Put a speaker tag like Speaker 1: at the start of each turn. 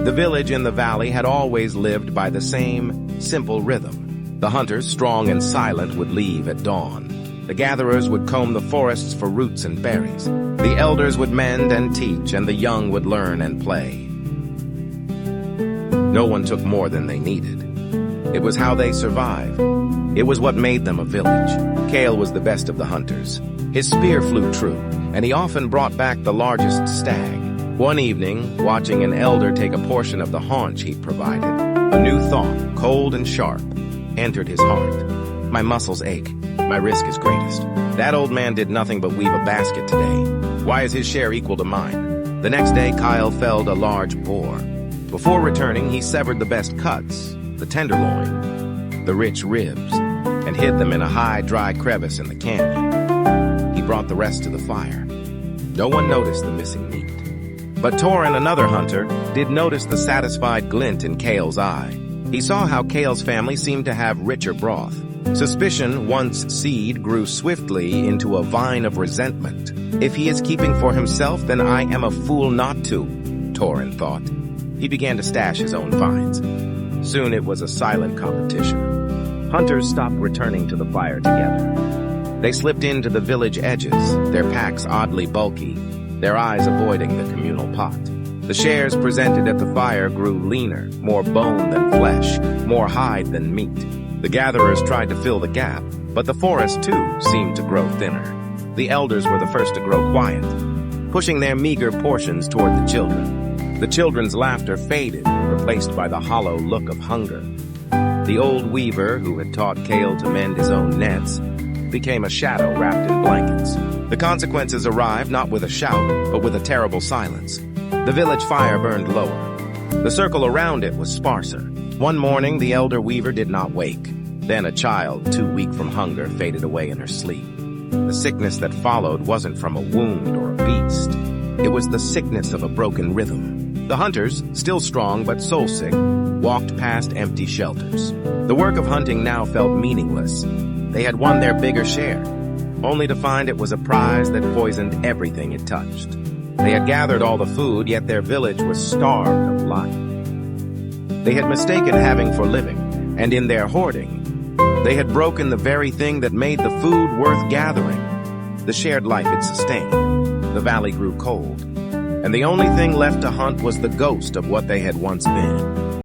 Speaker 1: The village in the valley had always lived by the same simple rhythm. The hunters, strong and silent, would leave at dawn. The gatherers would comb the forests for roots and berries. The elders would mend and teach, and the young would learn and play. No one took more than they needed. It was how they survived. It was what made them a village. Kale was the best of the hunters. His spear flew true, and he often brought back the largest stag. One evening, watching an elder take a portion of the haunch he'd provided, a new thought, cold and sharp, entered his heart. My muscles ache. My risk is greatest. That old man did nothing but weave a basket today. Why is his share equal to mine? The next day, Kyle felled a large boar. Before returning, he severed the best cuts, the tenderloin, the rich ribs, and hid them in a high, dry crevice in the canyon. He brought the rest to the fire. No one noticed the missing meat. But Torin, another hunter, did notice the satisfied glint in Kale's eye. He saw how Kale's family seemed to have richer broth. Suspicion, once seed, grew swiftly into a vine of resentment. If he is keeping for himself, then I am a fool not to, Torin thought. He began to stash his own finds. Soon it was a silent competition. Hunters stopped returning to the fire together. They slipped into the village edges, their packs oddly bulky, their eyes avoiding the communal pot. The shares presented at the fire grew leaner, more bone than flesh, more hide than meat. The gatherers tried to fill the gap, but the forest, too, seemed to grow thinner. The elders were the first to grow quiet, pushing their meager portions toward the children. The children's laughter faded, replaced by the hollow look of hunger. The old weaver, who had taught Kale to mend his own nets, became a shadow wrapped in blankets. The consequences arrived not with a shout, but with a terrible silence. The village fire burned lower. The circle around it was sparser. One morning, the elder weaver did not wake. Then a child, too weak from hunger, faded away in her sleep. The sickness that followed wasn't from a wound or a beast. It was the sickness of a broken rhythm. The hunters, still strong but soul-sick, walked past empty shelters. The work of hunting now felt meaningless. They had won their bigger share, only to find it was a prize that poisoned everything it touched. They had gathered all the food, yet their village was starved of life. They had mistaken having for living, and in their hoarding, they had broken the very thing that made the food worth gathering, the shared life it sustained. The valley grew cold, and the only thing left to hunt was the ghost of what they had once been.